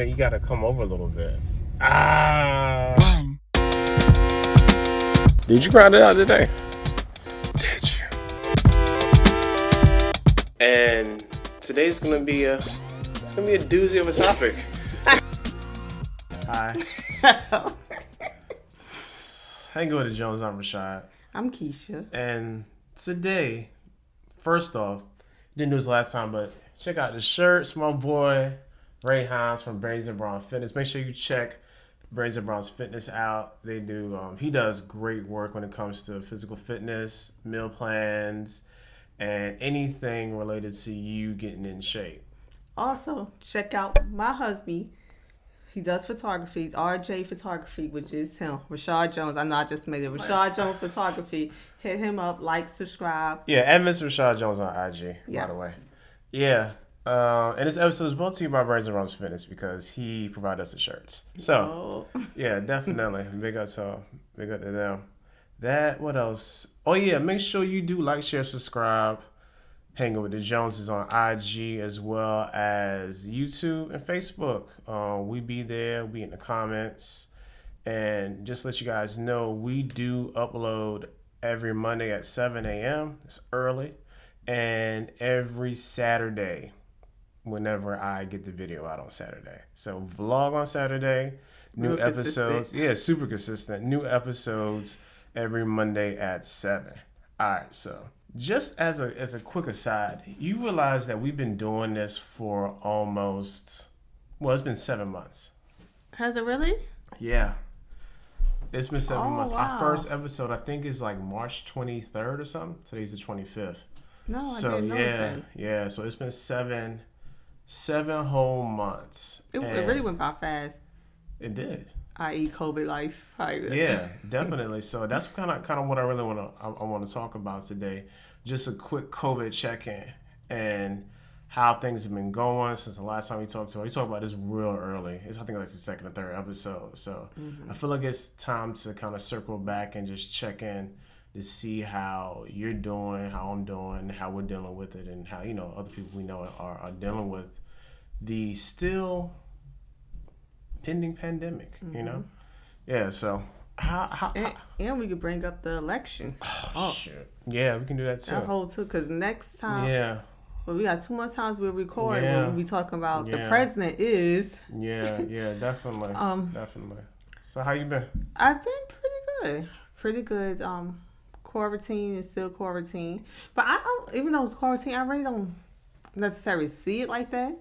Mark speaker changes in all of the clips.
Speaker 1: You gotta come over a little bit. Ah. Did you grind it out today? Did you? And today's gonna be a doozy of a topic. Hi. How you going, Jones? I'm Rashad.
Speaker 2: I'm Kesha.
Speaker 1: And today, first off, didn't do this last time, but check out the shirts, my boy Ray Hines from Brains and Brawn Fitness. Make sure you check Brains and Brawn's Fitness out. They do. He does great work when it comes to physical fitness, meal plans, and anything related to you getting in shape.
Speaker 2: Also, check out my husband. He does photography, RJ Photography, which is him, Rashad Jones. I know I just made it. Rashad Jones Photography. Hit him up, like, subscribe.
Speaker 1: Yeah, and Mr. Rashad Jones on IG, by the way. Yeah. And this episode is brought to you by Brains and Brawn's Fitness because he provided us the shirts. So, yeah, definitely. Big up to them. What else? Oh, yeah, make sure you do like, share, subscribe. Hanging with the Joneses on IG as well as YouTube and Facebook. We be there. We in the comments. And just to let you guys know, we do upload every Monday at 7 a.m. It's early. And every Saturday whenever I get the video out on Saturday. So vlog on Saturday, new episodes. Yeah, super consistent. New episodes every Monday at 7. All right, so just as a quick aside, you realize that we've been doing this for almost, it's been 7 months.
Speaker 2: Has it really?
Speaker 1: Yeah. It's been 7 months.
Speaker 2: Wow.
Speaker 1: Our first episode, I think, is like March 23rd or something. Today's the 25th.
Speaker 2: No, I didn't know that.
Speaker 1: Yeah. So it's been seven whole months.
Speaker 2: It really went by fast.
Speaker 1: It did.
Speaker 2: I.e. COVID life.
Speaker 1: Yeah, definitely. So that's kind of what I really want to talk about today. Just a quick COVID check-in and how things have been going since the last time we talked about this real early. I think like the second or third episode. So I feel like it's time to kind of circle back and just check in to see how you're doing, how I'm doing, how we're dealing with it, and how other people we know are dealing with the still pending pandemic. Yeah. So how
Speaker 2: and we could bring up the election.
Speaker 1: Oh shit. Yeah, we can do that too.
Speaker 2: That whole too, because next time.
Speaker 1: Yeah.
Speaker 2: Well, we got 2 more times we'll record when we'll be talking about the president is.
Speaker 1: Yeah, definitely. Definitely. So how you been?
Speaker 2: I've been pretty good. Quarantine is still quarantine, but I don't. Even though it's quarantine, I really don't necessarily see it like that.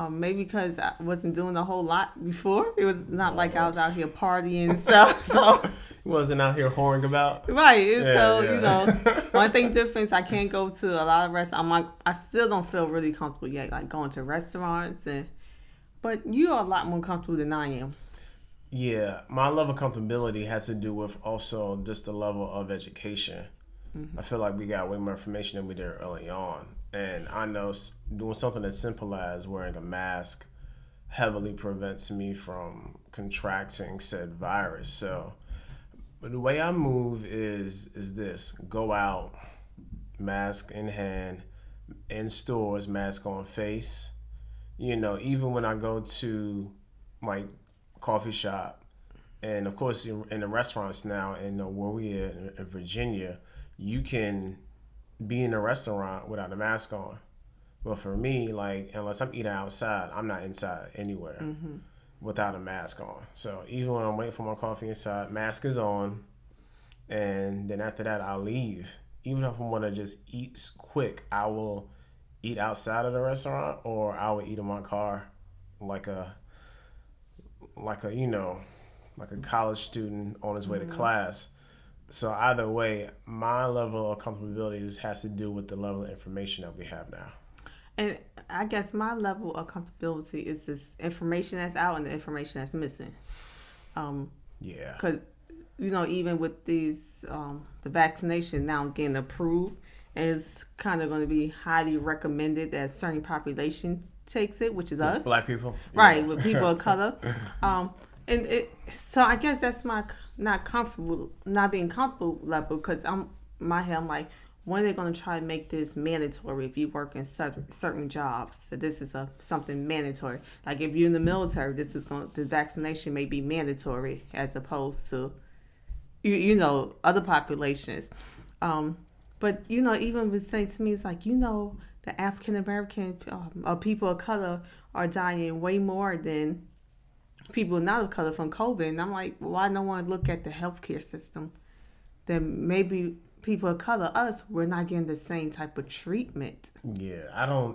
Speaker 2: Maybe because I wasn't doing a whole lot before. It was not like I was out here partying and stuff. So
Speaker 1: you wasn't out here whoring about.
Speaker 2: Right. One thing difference, I can't go to a lot of restaurants. I still don't feel really comfortable yet, like going to restaurants. But you are a lot more comfortable than I am.
Speaker 1: Yeah, my level of comfortability has to do with also just the level of education. Mm-hmm. I feel like we got way more information than we did early on. And I know doing something as simple as wearing a mask heavily prevents me from contracting said virus. So but the way I move is this. Go out, mask in hand, in stores, mask on face. Even when I go to like coffee shop, and of course in the restaurants now, and where we are in Virginia, you can be in a restaurant without a mask on. But for me, like, unless I'm eating outside, I'm not inside anywhere without a mask on. So even when I'm waiting for my coffee inside, mask is on, and then after that I'll leave. Even if I want to just eat quick, I will eat outside of the restaurant, or I will eat in my car like a college student on his way to class. So either way, my level of comfortability has to do with the level of information that we have now.
Speaker 2: And I guess my level of comfortability is this information that's out and the information that's missing.
Speaker 1: Yeah.
Speaker 2: Because, even with these, the vaccination now is getting approved, and it's kind of going to be highly recommended that a certain population takes it, which is us.
Speaker 1: Black people.
Speaker 2: Right, with people of color. So I guess that's my not being comfortable level, because I'm like, when they're going to try to make this mandatory if you work in certain jobs. So this is something mandatory. Like if you're in the military, the vaccination may be mandatory as opposed to, other populations. But, even with saying to me, it's like, the African American people of color are dying way more than people not of color from COVID. And I'm like, why no one look at the healthcare system? Then maybe people of color, we're not getting the same type of treatment.
Speaker 1: Yeah,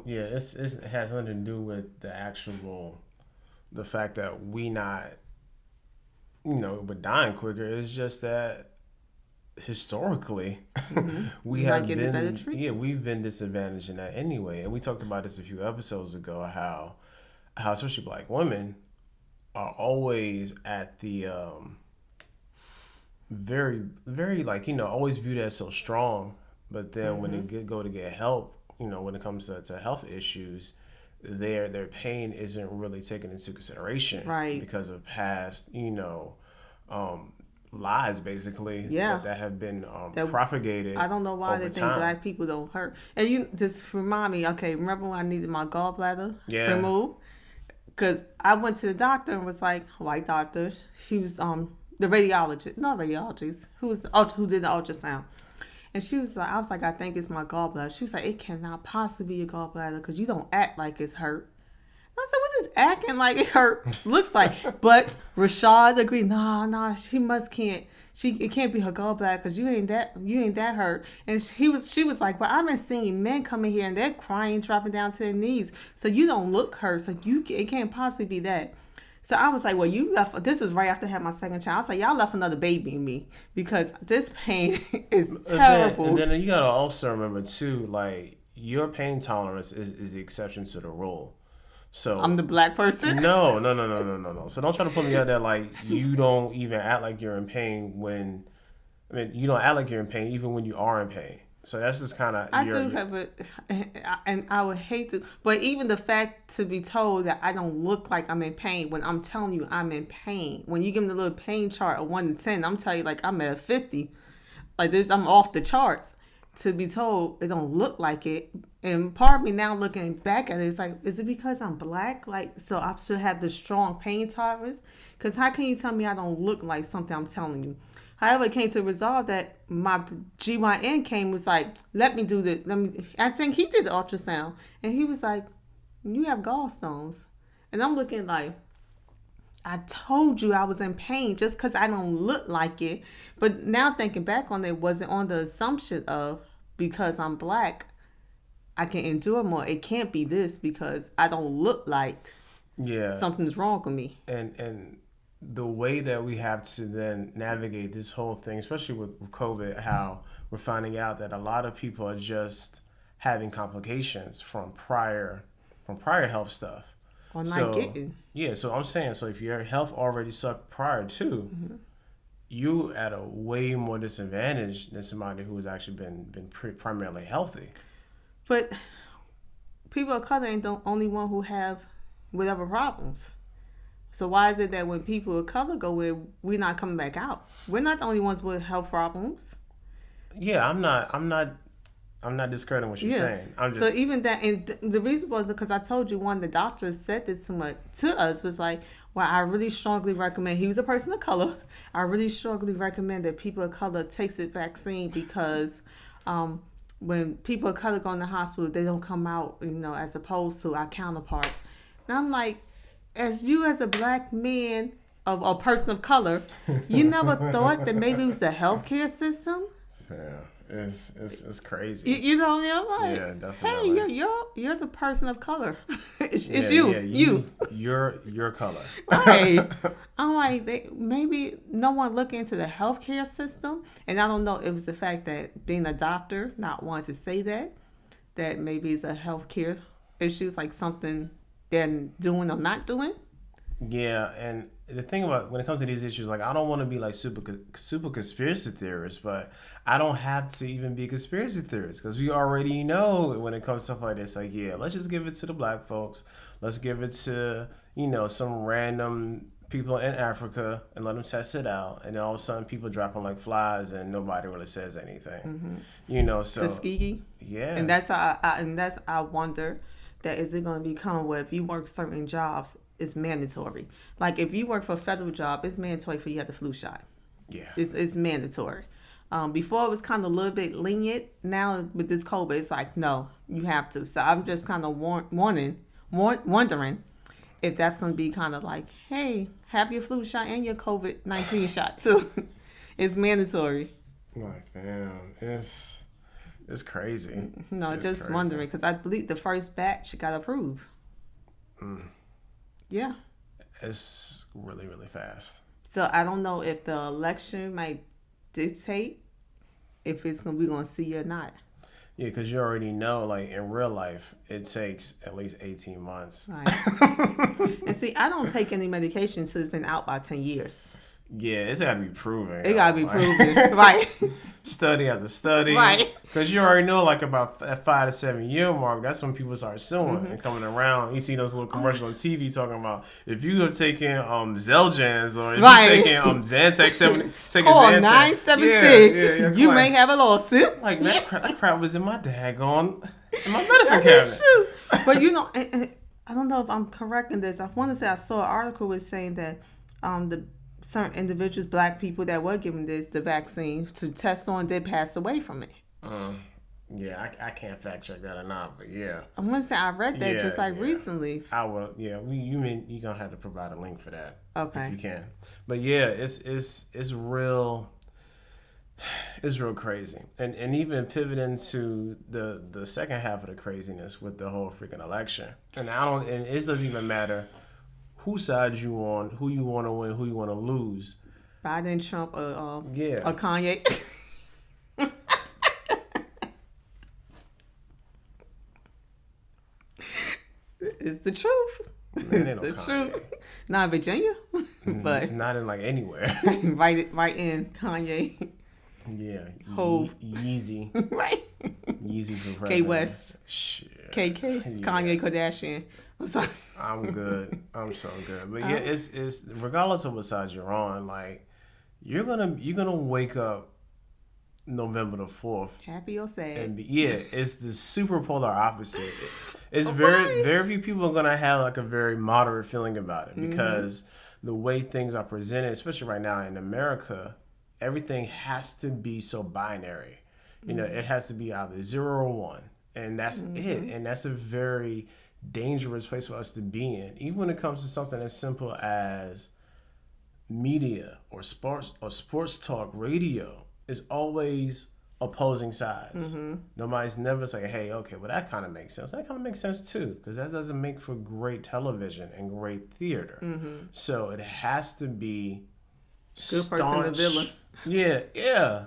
Speaker 1: it has nothing to do with the fact that we not, we're dying quicker. It's just that historically, we've been disadvantaged in that anyway. And we talked about this a few episodes ago, how especially Black women are always at the very, very, always viewed as so strong. But then when they go to get help, when it comes to health issues, their pain isn't really taken into consideration,
Speaker 2: right?
Speaker 1: Because of past, lies, basically, that have been propagated.
Speaker 2: I don't know why they think Black people don't hurt. And just remind me, remember when I needed my gallbladder removed? Because I went to the doctor and was like, white doctor. She was the radiologist, not radiologist, who did the ultrasound. And she was like, I was like, I think it's my gallbladder. She was like, it cannot possibly be your gallbladder because you don't act like it's hurt. I said, what is acting like it hurt looks like? But Rashad agreed, nah, it can't be her gallbladder because you ain't that hurt. And she was like, but I've been seeing men coming here and they're crying, dropping down to their knees. So you don't look hurt. So it can't possibly be that. So I was like, well, you left. This is right after I had my second child. I was like, y'all left another baby in me because this pain is terrible.
Speaker 1: And then you gotta also remember too, like your pain tolerance is the exception to the rule. So
Speaker 2: I'm the Black person?
Speaker 1: No. So don't try to put me out there like you don't even act like you're in pain you don't act like you're in pain even when you are in pain. So that's just kind of...
Speaker 2: I do have it, and I would hate to... But even the fact to be told that I don't look like I'm in pain when I'm telling you I'm in pain. When you give me the little pain chart of 1 to 10, I'm telling you like I'm at a 50. Like this, I'm off the charts. To be told it don't look like it. And part of me now looking back at it, it's like, is it because I'm Black? Like, so I should have the strong pain tolerance? Because how can you tell me I don't look like something I'm telling you? However, it came to resolve that my GYN came, was like, let me do the, I think he did the ultrasound. And he was like, you have gallstones. And I'm looking like, I told you I was in pain just because I don't look like it. But now thinking back on it, wasn't on the assumption of because I'm Black, I can endure more. It can't be this because I don't look like something's wrong with me.
Speaker 1: And the way that we have to then navigate this whole thing, especially with COVID, how we're finding out that a lot of people are just having complications from prior health stuff.
Speaker 2: Or not getting.
Speaker 1: Yeah, so I'm saying, so if your health already sucked prior to, you at a way more disadvantage than somebody who's actually been primarily healthy.
Speaker 2: But people of color ain't the only one who have whatever problems. So why is it that when people of color go in, we're not coming back out? We're not the only ones with health problems.
Speaker 1: Yeah, I'm not discrediting what you're saying.
Speaker 2: So even that, and the reason was because I told you one of the doctors said this to us was like, well, I really strongly recommend, he was a person of color, I really strongly recommend that people of color takes the vaccine because when people of color go in the hospital, they don't come out, as opposed to our counterparts. And I'm like, as a Black man, of a person of color, you never thought that maybe it was the healthcare system?
Speaker 1: Yeah. It's crazy.
Speaker 2: You know what I mean? I'm like,
Speaker 1: yeah, definitely.
Speaker 2: Hey, you're the person of color. it's you.
Speaker 1: You're color.
Speaker 2: Right. I'm like, maybe no one look into the healthcare system, and I don't know if it's the fact that being a doctor, not wanting to say that maybe it's a healthcare issues, like something they're doing or not doing.
Speaker 1: Yeah, and the thing about when it comes to these issues, like I don't want to be like super conspiracy theorist, but I don't have to even be a conspiracy theorist because we already know when it comes to stuff like this, like let's just give it to the Black folks, let's give it to some random people in Africa and let them test it out, and then all of a sudden people dropping like flies and nobody really says anything. You know, so
Speaker 2: Tuskegee.
Speaker 1: yeah,
Speaker 2: And that's I wonder that is it going to become where if you work certain jobs, it's mandatory. Like if you work for a federal job, it's mandatory for you to have the flu shot.
Speaker 1: yeah,
Speaker 2: It's mandatory. Before it was kind of a little bit lenient. Now with this COVID, it's like no, you have to. So I'm just kind of wondering if that's going to be kind of like, hey, have your flu shot and your COVID-19 shot too. It's mandatory.
Speaker 1: like fam, it's crazy.
Speaker 2: No,
Speaker 1: It's
Speaker 2: just
Speaker 1: crazy.
Speaker 2: wondering because I believe the first batch got approved. Yeah.
Speaker 1: It's really really fast.
Speaker 2: So I don't know if the election might dictate if it's gonna we gonna see or not.
Speaker 1: Yeah, because you already know, like in real life, it takes at least 18 months.
Speaker 2: Right. And see, I don't take any medication until it's been out by 10 years.
Speaker 1: Yeah, it's got to be proven.
Speaker 2: It gotta be proven, right?
Speaker 1: Study after study.
Speaker 2: Right.
Speaker 1: Because you already know, like, about that 5 to 7 year mark, that's when people start suing and coming around. You see those little commercials on TV talking about if you have taken Xeljanz or if
Speaker 2: Right.
Speaker 1: you're taking Zantac, taking
Speaker 2: Call
Speaker 1: Zantac.
Speaker 2: 976. You may have a lawsuit.
Speaker 1: Like, that crap was in my daggone, in my medicine cabinet.
Speaker 2: True. But you know, I don't know if I'm correct in this. I want to say I saw an article was saying that the certain individuals, black people that were given the vaccine to test on, did pass away from it.
Speaker 1: Yeah, I can't fact check that or not, but yeah.
Speaker 2: I want to say I read that just recently.
Speaker 1: I will. Yeah, you're gonna have to provide a link for that.
Speaker 2: Okay.
Speaker 1: If you can. But yeah, it's real. It's real crazy, and even pivoting to the second half of the craziness with the whole freaking election, and it doesn't even matter whose side you on, who you want to win, who you want to lose.
Speaker 2: Biden, Trump, or Kanye. It's the truth.
Speaker 1: Man,
Speaker 2: It's the truth. Not in Virginia, but
Speaker 1: not in like anywhere.
Speaker 2: right in Kanye.
Speaker 1: Yeah,
Speaker 2: Hove.
Speaker 1: Yeezy,
Speaker 2: Right.
Speaker 1: Yeezy for president.
Speaker 2: K West.
Speaker 1: Shit.
Speaker 2: KK.
Speaker 1: Yeah.
Speaker 2: Kanye Kardashian. I'm sorry.
Speaker 1: I'm good. I'm so good. But yeah, it's regardless of what side you're on, like you're gonna wake up November the 4th.
Speaker 2: Happy or sad.
Speaker 1: And it's the super polar opposite. It's very few people are gonna have like a very moderate feeling about it because the way things are presented, especially right now in America, everything has to be so binary. You know, it has to be either 0 or 1, and that's it. And that's a very dangerous place for us to be in, even when it comes to something as simple as media or sports talk radio. Is always opposing sides. Nobody's never saying, hey, okay, well, that kind of makes sense. That kind of makes sense too, because that doesn't make for great television and great theater. So it has to be
Speaker 2: Good person, the villain.
Speaker 1: Yeah.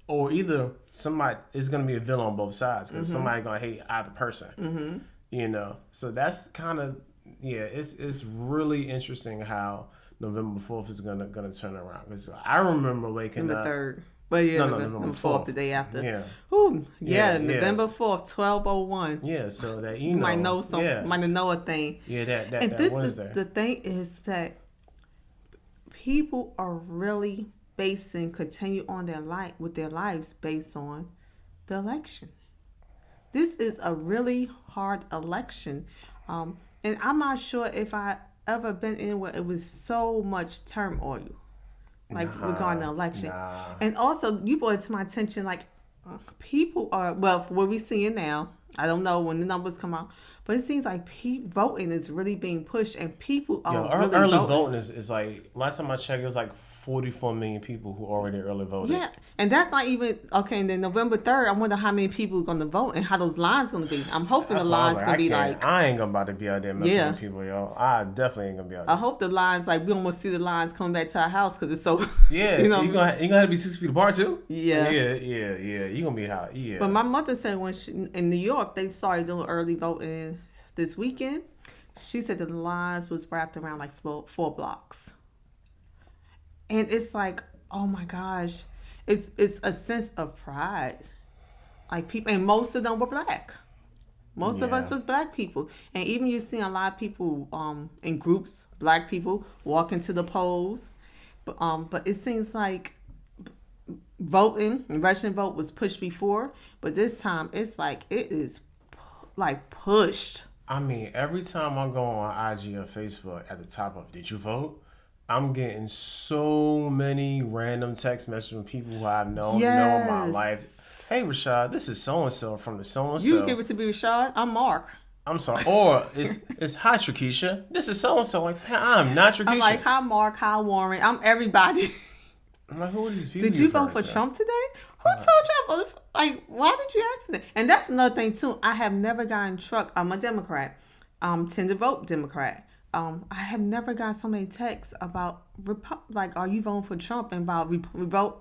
Speaker 1: Or either somebody is going to be a villain on both sides because somebody's going to hate either person. You know, so that's kind of it's really interesting how November 4th is gonna turn around. Because I remember waking up.
Speaker 2: November 3rd. But yeah, November 4th, the day after. November 4th, 12:01.
Speaker 1: Yeah, so that
Speaker 2: you might know might know a thing.
Speaker 1: Yeah, that
Speaker 2: and
Speaker 1: that
Speaker 2: this
Speaker 1: Wednesday.
Speaker 2: is the thing is that people are really continue on their lives based on the election. This is a really hard election, and I'm not sure if I ever been in where it was so much turmoil, regarding the election. And also, you brought it to my attention, like people are what we're seeing now. I don't know when the numbers come out, but it seems like voting is really being pushed, and people are really
Speaker 1: early
Speaker 2: voting.
Speaker 1: voting is like, last time I checked, it was like 44 million people who already early voted.
Speaker 2: Yeah, and that's not even okay. And then November 3rd, I wonder how many people are going to vote and how those lines going to be. I'm hoping the lines going to be like.
Speaker 1: I ain't gonna about to be out there messing with people, yo. I definitely ain't gonna be out there.
Speaker 2: I hope the lines we almost see the lines coming back to our house because it's so.
Speaker 1: Yeah, you gonna have to be 6 feet apart too.
Speaker 2: Yeah.
Speaker 1: You gonna be hot. Yeah.
Speaker 2: But my mother said when in New York they started doing early voting this weekend. She said the lines was wrapped around like 4 blocks, and it's like, oh my gosh, it's a sense of pride. Like people, and most of them were black. Most of us was black people. And even you see a lot of people in groups, black people, walk into the polls. But it seems like voting, Russian vote was pushed before. But this time, it's like it is like pushed.
Speaker 1: I mean, every time I go on IG or Facebook at the top of, did you vote? I'm getting so many random text messages from people who I've known in my life. Hey, Rashad, this is so-and-so from the so-and-so.
Speaker 2: You give it to be Rashad. I'm Mark.
Speaker 1: I'm sorry. Or it's hi, Trakisha. This is so-and-so. Like, I'm not Trakisha.
Speaker 2: I'm like, hi, Mark. Hi, Warren. I'm everybody.
Speaker 1: I'm like, who are these people?
Speaker 2: Did you vote for Trump today? Who told you I voted for? Like, why did you ask that? And that's another thing, too. I have never gotten truck. I'm a Democrat. Tend to vote Democrat. I have never got so many texts about like, are you voting for Trump, and about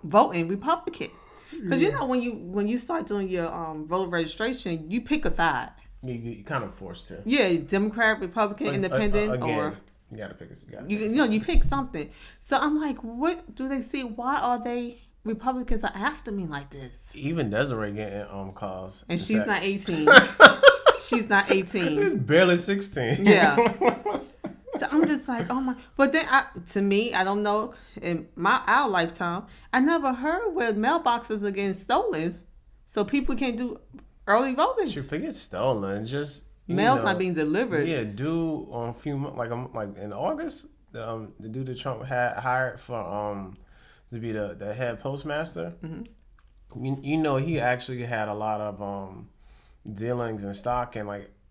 Speaker 2: voting Republican? Because you know when you start doing your voter registration, you pick a side.
Speaker 1: You kind of forced to.
Speaker 2: Yeah, Democrat, Republican, Independent,
Speaker 1: again,
Speaker 2: or
Speaker 1: you gotta pick a.
Speaker 2: You pick something. So I'm like, what do they see? Why are they Republicans are after me like this?
Speaker 1: Even Desiree getting calls,
Speaker 2: and she's not 18. She's not 18.
Speaker 1: Barely 16.
Speaker 2: Yeah. So I'm just like, oh my. But then, to me, I don't know. In our lifetime, I never heard where mailboxes are getting stolen, so people can't do early voting.
Speaker 1: You forget stolen. Just
Speaker 2: mail's not being delivered.
Speaker 1: Yeah, dude. On a few months, like in August, the dude that Trump had hired for to be the head postmaster. Mm-hmm. You know, he actually had a lot of dealings in stock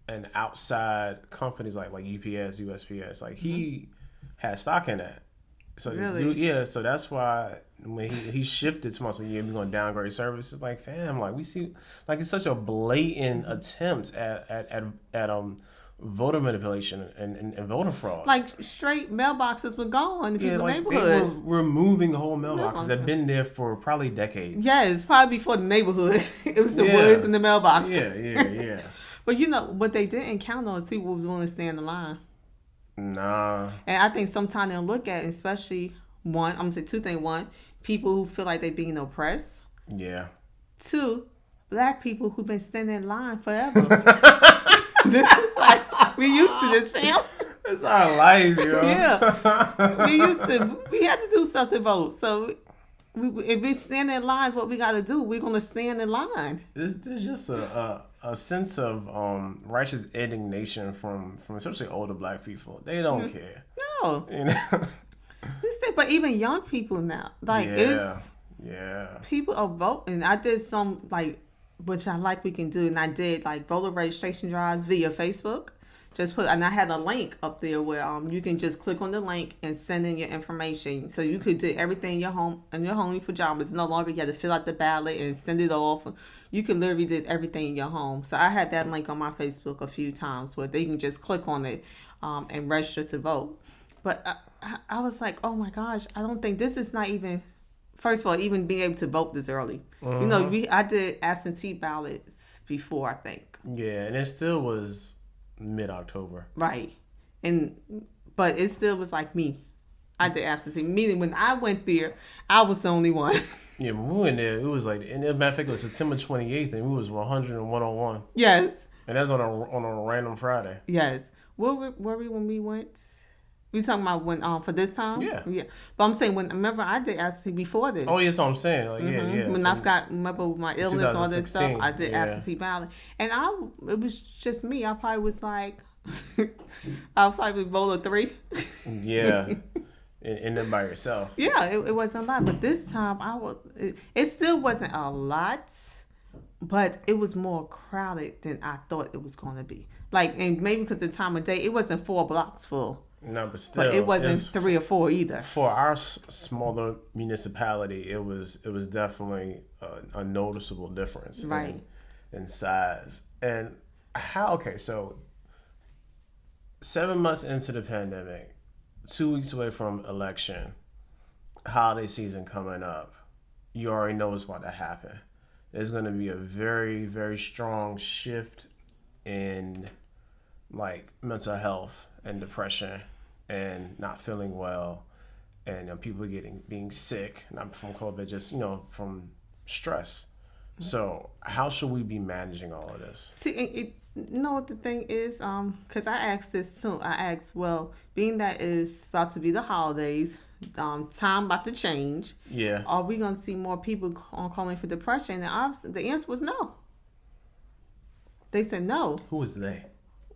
Speaker 1: and outside companies like UPS, USPS. Like he had stock in that. So
Speaker 2: really?
Speaker 1: So that's why when he shifted to us, we're going to downgrade services. Like, fam, like we see, like it's such a blatant attempt at voter manipulation and voter fraud.
Speaker 2: Like straight mailboxes were gone in people's neighborhood.
Speaker 1: They were removing whole mailboxes that have been there for probably decades.
Speaker 2: Yes, probably before the neighborhood. It was the woods and the mailbox.
Speaker 1: Yeah.
Speaker 2: But you know what they didn't count on is people was willing to stand in line.
Speaker 1: Nah.
Speaker 2: And I think sometimes they'll look at, especially one, I'm gonna say two things. One, people who feel like they're being oppressed.
Speaker 1: Yeah.
Speaker 2: Two, black people who've been standing in line forever. This is like, we used to this, fam.
Speaker 1: It's our life, yo.
Speaker 2: Yeah. We had to do something to vote. So if we stand in lines, what we got to do, we're going to stand in line.
Speaker 1: There's just a sense of righteous indignation from especially older black people. They don't care.
Speaker 2: No.
Speaker 1: You know?
Speaker 2: But even young people now, like people are voting. I did some which I like we can do, and I did voter registration drives via Facebook. And I had a link up there where you can just click on the link and send in your information. So you could do everything in your home pajamas. No longer you had to fill out the ballot and send it off. You can literally do everything in your home. So I had that link on my Facebook a few times where they can just click on it and register to vote. But I was like, oh my gosh, I don't think this is not even, first of all, even being able to vote this early. Mm-hmm. You know, I did absentee ballots before, I think.
Speaker 1: Yeah, and it still was mid-October.
Speaker 2: Right. But it still was like me. I did absentee. Meaning when I went there, I was the only one.
Speaker 1: Yeah, when we went there, it was and as a matter of fact, it was September 28th, and we was 101.
Speaker 2: Yes.
Speaker 1: And that's on a random Friday.
Speaker 2: Yes. Where were we when we went? We talking about when for this time?
Speaker 1: Yeah.
Speaker 2: But I'm saying remember I did absentee before this.
Speaker 1: Oh, yes, what I'm saying. Yeah.
Speaker 2: When remember my illness, all this stuff, I did absentee ballot, and it was just me. I probably was like, I was probably voter 3.
Speaker 1: Yeah. And then by yourself.
Speaker 2: Yeah, it wasn't a lot, but this time it still wasn't a lot, but it was more crowded than I thought it was going to be. And maybe because of the time of day, it wasn't 4 blocks full.
Speaker 1: No, but still,
Speaker 2: but it wasn't 3 or 4 either.
Speaker 1: For our smaller municipality, it was definitely a noticeable difference,
Speaker 2: right,
Speaker 1: in size. And so 7 months into the pandemic, 2 weeks away from election, holiday season coming up, you already know what's about to happen. There's going to be a very, very strong shift in mental health and depression and not feeling well, and people being sick, not from COVID, just from stress. So how should we be managing all of this?
Speaker 2: See, You know what the thing is? Because I asked this too. I asked, well, being that it's about to be the holidays, time about to change.
Speaker 1: Yeah.
Speaker 2: Are we gonna see more people calling for depression? And obviously, the answer was no. They said no.
Speaker 1: Who is they?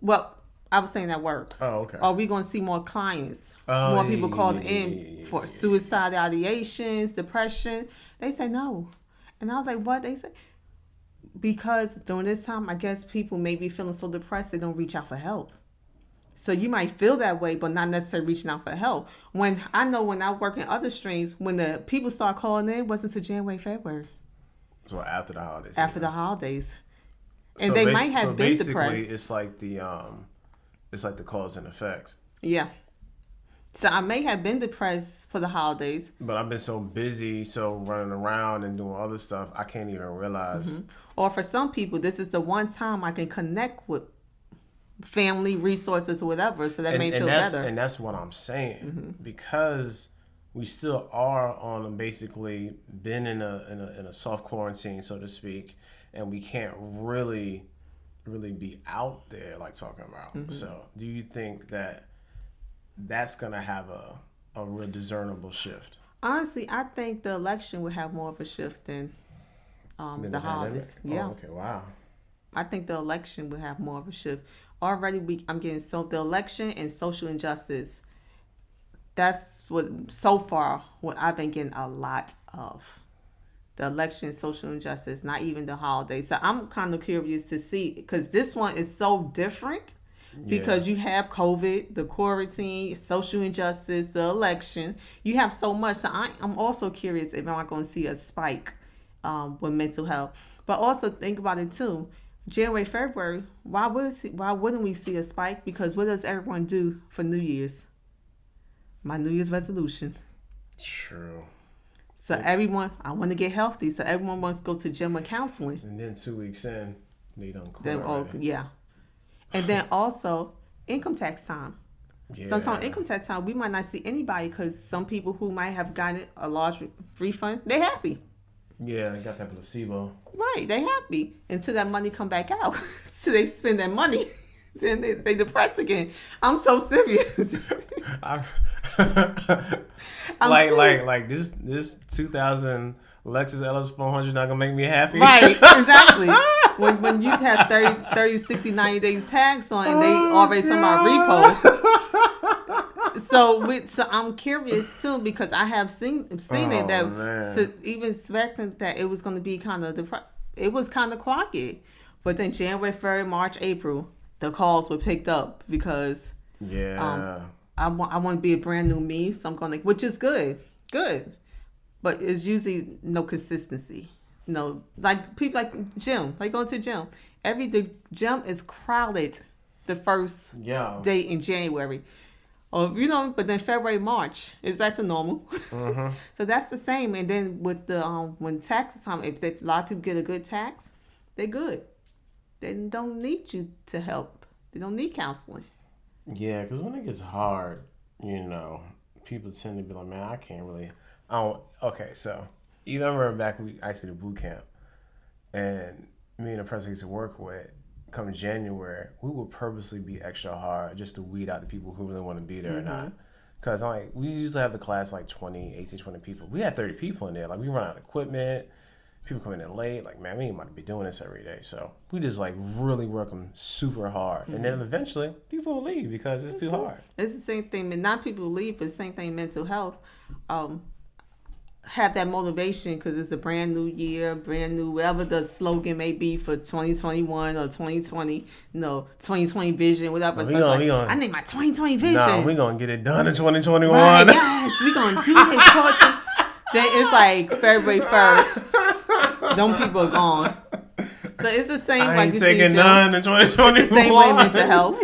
Speaker 2: Well, I was saying at work.
Speaker 1: Oh, okay.
Speaker 2: Are we gonna see more clients?
Speaker 1: Oh,
Speaker 2: More
Speaker 1: yeah,
Speaker 2: people
Speaker 1: yeah,
Speaker 2: calling
Speaker 1: yeah,
Speaker 2: in
Speaker 1: yeah,
Speaker 2: for
Speaker 1: yeah.
Speaker 2: suicide ideations, depression? They said no. And I was like, what? They said because during this time, I guess people may be feeling so depressed they don't reach out for help. So you might feel that way, but not necessarily reaching out for help. When I know when I work in other streams, when the people start calling in, it wasn't until January, February,
Speaker 1: So after the holidays.
Speaker 2: after the holidays, and
Speaker 1: So
Speaker 2: they might have been
Speaker 1: basically,
Speaker 2: depressed.
Speaker 1: it's like the cause and effects.
Speaker 2: Yeah. So I may have been depressed for the holidays.
Speaker 1: But I've been so busy, so running around and doing other stuff, I can't even realize.
Speaker 2: Or for some people, this is the one time I can connect with family, resources, or whatever. So that may feel better.
Speaker 1: And that's what I'm saying. Because we still are on basically been in a soft quarantine, so to speak, and we can't really be out there like talking about. So do you think that that's gonna have a real discernible shift?
Speaker 2: Honestly, I think the election would have more of a shift than
Speaker 1: Than
Speaker 2: the holidays.
Speaker 1: pandemic?
Speaker 2: Yeah.
Speaker 1: Oh, okay. Wow.
Speaker 2: I think the election would have more of a shift. Already, I'm getting the election and social injustice. That's what so far what I've been getting a lot of. The election, social injustice, not even the holidays. So I'm kind of curious to see because this one is so different. Because you have COVID, the quarantine, social injustice, the election. You have so much. So I'm also curious if I'm going to see a spike with mental health. But also think about it too. January, February, why wouldn't we see a spike? Because what does everyone do for New Year's? My New Year's resolution.
Speaker 1: True.
Speaker 2: So everyone, I want to get healthy. So everyone wants to go to gym and counseling.
Speaker 1: And then 2 weeks in, they don't quit.
Speaker 2: Then, yeah. And then also income tax time.
Speaker 1: Yeah.
Speaker 2: Sometimes income tax time, we might not see anybody because some people who might have gotten a large refund, they're happy.
Speaker 1: Yeah, they got that placebo.
Speaker 2: Right, they happy until that money come back out. So they spend that money, then they depressed again. I'm so serious.
Speaker 1: like this 2000 Lexus LS 400 not gonna make me happy.
Speaker 2: Right, exactly. When you have 30, 60, 90 days tax on and they already talking about repo. So I'm curious too because I have seen it that so even expecting that it was going to be kind of it was kind of quiet, but then January, February, March, April, the calls were picked up because I want to be a brand new me, so I'm going to, which is good, but it's usually no consistency. No, like people like gym, like going to the gym. The gym is crowded the first day in January. Or but then February, March is back to normal. So that's the same. And then with the when taxes time, if a lot of people get a good tax, they're good. They don't need you to help. They don't need counseling.
Speaker 1: Yeah, because when it gets hard, people tend to be like, man, I can't really. Okay, so you remember back when I used to do boot camp, and me and the person I used to work with, come January, we would purposely be extra hard just to weed out the people who really want to be there or not. Because we usually have the class like 20 people. We had 30 people in there. Like, we run out of equipment. People coming in late. Like, man, we ain't about to be doing this every day. So we just like really work them super hard. And then eventually people will leave because it's too hard.
Speaker 2: It's the same thing. Not people leave, but the same thing mental health. Have that motivation because it's a brand new year, brand new, whatever the slogan may be for 2021 or 2020, 2020 vision, whatever. I need my 2020 vision.
Speaker 1: Nah, we're going to get it done in 2021.
Speaker 2: Right, yes, we're going to do this. Then it's like February 1st. Them people are gone. So it's the same
Speaker 1: I ain't taking none in 2021.
Speaker 2: It's the same way mental health.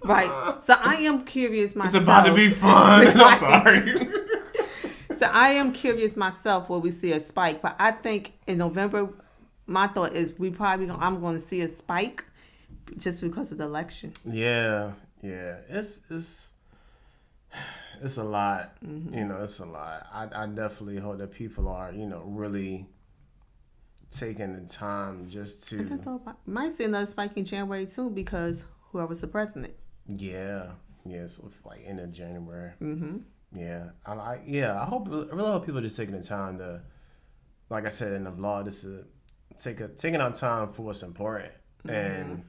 Speaker 2: Right. So I am curious myself.
Speaker 1: It's about to be fun. I'm sorry.
Speaker 2: So I am curious myself where we see a spike, but I think in November, my thought is I'm going to see a spike just because of the election.
Speaker 1: Yeah, it's a lot. It's a lot. I definitely hope that people are really taking the time just
Speaker 2: I
Speaker 1: to.
Speaker 2: thought might see another spike in January too because whoever's the president.
Speaker 1: Yeah. Yeah. So like end of January.
Speaker 2: Mm-hmm.
Speaker 1: Yeah. I really hope people are just taking the time to, like I said in the blog, just to taking our time for what's important. And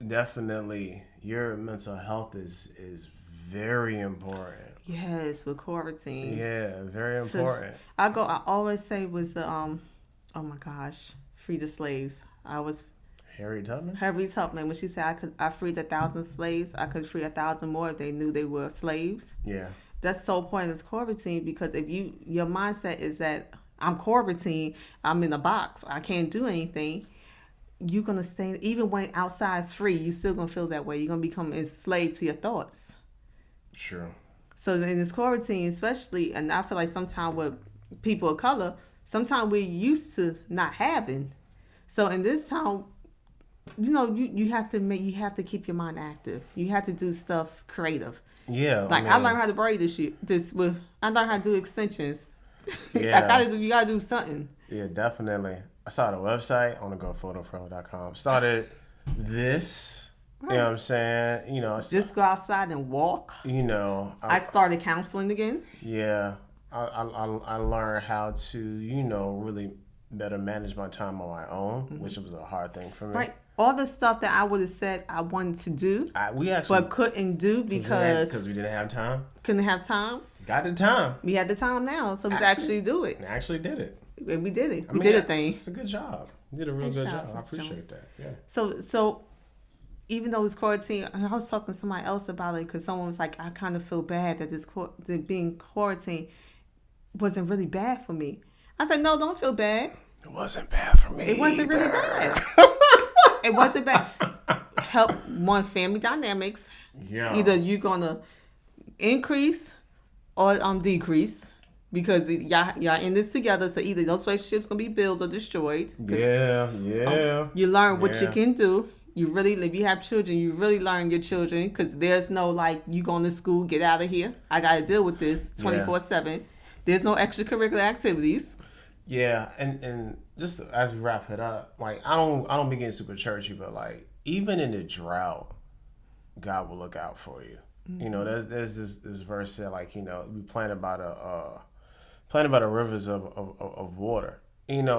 Speaker 1: definitely your mental health is very important.
Speaker 2: Yes, with quarantine.
Speaker 1: Yeah, very important.
Speaker 2: I always say was the oh my gosh, free the slaves. I was
Speaker 1: Harriet Tubman?
Speaker 2: Harriet Tubman when she said I freed 1,000 slaves, I could free 1,000 more if they knew they were slaves.
Speaker 1: Yeah.
Speaker 2: That's so pointless quarantine because if your mindset is that I'm quarantined, I'm in a box, I can't do anything. You're gonna stay even when outside's free. You still gonna feel that way. You're gonna become enslaved to your thoughts.
Speaker 1: Sure.
Speaker 2: So in this quarantine, especially, and I feel like sometimes with people of color, sometimes we're used to not having. So in this time, you have to keep your mind active. You have to do stuff creative.
Speaker 1: Yeah.
Speaker 2: Like I learned how to braid I learned how to do extensions.
Speaker 1: Yeah.
Speaker 2: You gotta do something.
Speaker 1: Yeah, definitely. I saw the website on thegophotopro.com. Started this. Right. You know what I'm saying?
Speaker 2: Just go outside and walk. I started counseling again.
Speaker 1: Yeah. I learned how to, really better manage my time on my own, which was a hard thing for me.
Speaker 2: Right. All the stuff that I would have said I wanted to do, but couldn't do because
Speaker 1: we didn't have time.
Speaker 2: Couldn't have time.
Speaker 1: Got the time.
Speaker 2: We had the time now, so let's actually do it.
Speaker 1: And actually did it.
Speaker 2: And we did it. We did a thing.
Speaker 1: It's a good job. You did a real good job. I appreciate that. Yeah.
Speaker 2: So even though it's quarantine, I was talking to somebody else about it because someone was like, I kind of feel bad that being quarantined wasn't really bad for me. I said, no, don't feel bad.
Speaker 1: It wasn't bad for me.
Speaker 2: It wasn't really bad. It wasn't bad. Help one family dynamics.
Speaker 1: Yeah.
Speaker 2: Either you're gonna increase or decrease because y'all in this together. So either those relationships gonna be built or destroyed.
Speaker 1: Yeah.
Speaker 2: You learn what you can do. If you have children, you really learn your children because there's no like you going to school, get out of here. I got to deal with this 24/7. There's no extracurricular activities.
Speaker 1: Yeah, and just as we wrap it up, like I don't be getting super churchy, but like even in the drought, God will look out for you. Mm-hmm. There's this verse that like we planted by the rivers of water.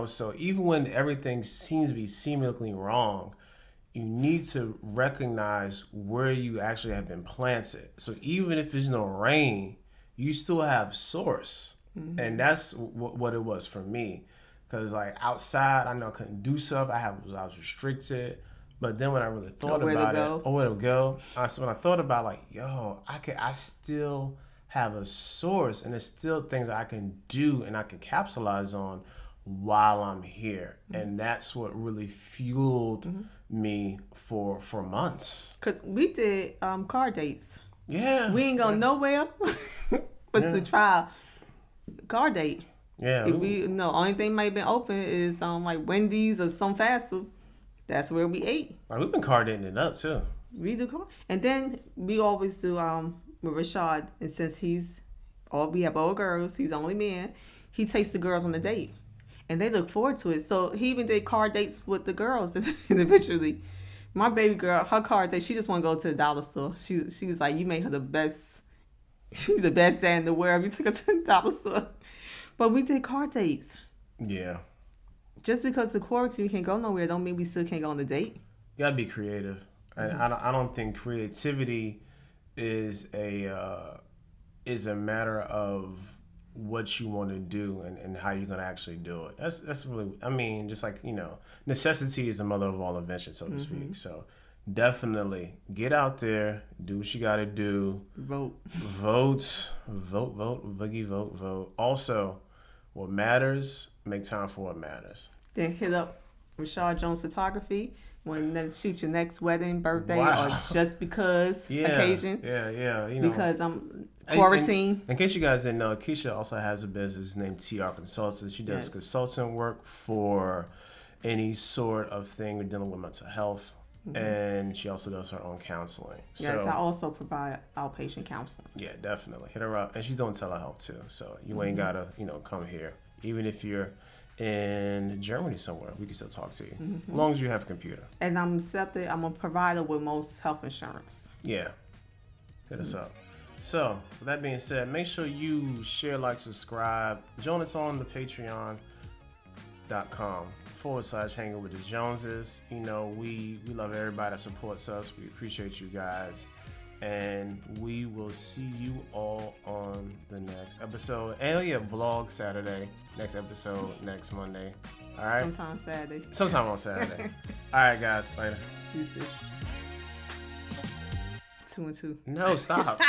Speaker 1: So even when everything seems to be seemingly wrong, you need to recognize where you actually have been planted. So even if there's no rain, you still have source. Mm-hmm. And that's what it was for me. Because like outside, I know I couldn't do stuff. I was restricted. But then when I really thought about it, where to go. When I thought about like, I still have a source. And there's still things I can do and I can capitalize on while I'm here. Mm-hmm. And that's what really fueled me for months.
Speaker 2: Because we did car dates.
Speaker 1: Yeah.
Speaker 2: We ain't go nowhere but the trial car date.
Speaker 1: Yeah.
Speaker 2: Only thing might have been open is like Wendy's or some fast food. That's where we ate.
Speaker 1: Like we've been car dating it up too.
Speaker 2: We do car. And then we always do with Rashad, and since we have all girls, he's the only man, he takes the girls on a date. And they look forward to it. So he even did car dates with the girls individually. My baby girl, her car date, she just want to go to the dollar store. She was like, you made her the best. She's the best dad in the world. We took her to the dollar store. But we did car dates.
Speaker 1: Yeah.
Speaker 2: Just because the quarantine we can't go nowhere don't mean we still can't go on the date.
Speaker 1: You gotta be creative. And I don't think creativity is a matter of what you want to do and how you're going to actually do it. That's really, just like, necessity is the mother of all invention, so to speak. So definitely get out there, do what you got to do. Vote, boogie, vote. Also, what matters, make time for what matters.
Speaker 2: Then hit up Rashad Jones Photography when you shoot your next wedding, birthday, or just because occasion.
Speaker 1: Yeah.
Speaker 2: Because I'm quarantine.
Speaker 1: In case you guys didn't know, Kesha also has a business named TR Consultants. She does consultant work for any sort of thing dealing with mental health. Mm-hmm. And she also does her own counseling.
Speaker 2: Yes, I also provide outpatient counseling.
Speaker 1: Yeah, definitely. Hit her up. And she's doing telehealth too. So you ain't got to, come here. Even if you're in Germany somewhere, we can still talk to you. As long as you have a computer.
Speaker 2: And I'm accepted. I'm a provider with most health insurance.
Speaker 1: Yeah. Hit us up. So, with that being said, make sure you share, like, subscribe. Join us on the patreon.com/hanging with the Joneses. You know, we love everybody that supports us. We appreciate you guys. And we will see you all on the next episode. And yeah, vlog Saturday. Next episode next Monday. All right?
Speaker 2: Sometime Saturday.
Speaker 1: Sometime on Saturday. All right, guys. Later.
Speaker 2: Deuces. 2 and 2.
Speaker 1: No, stop.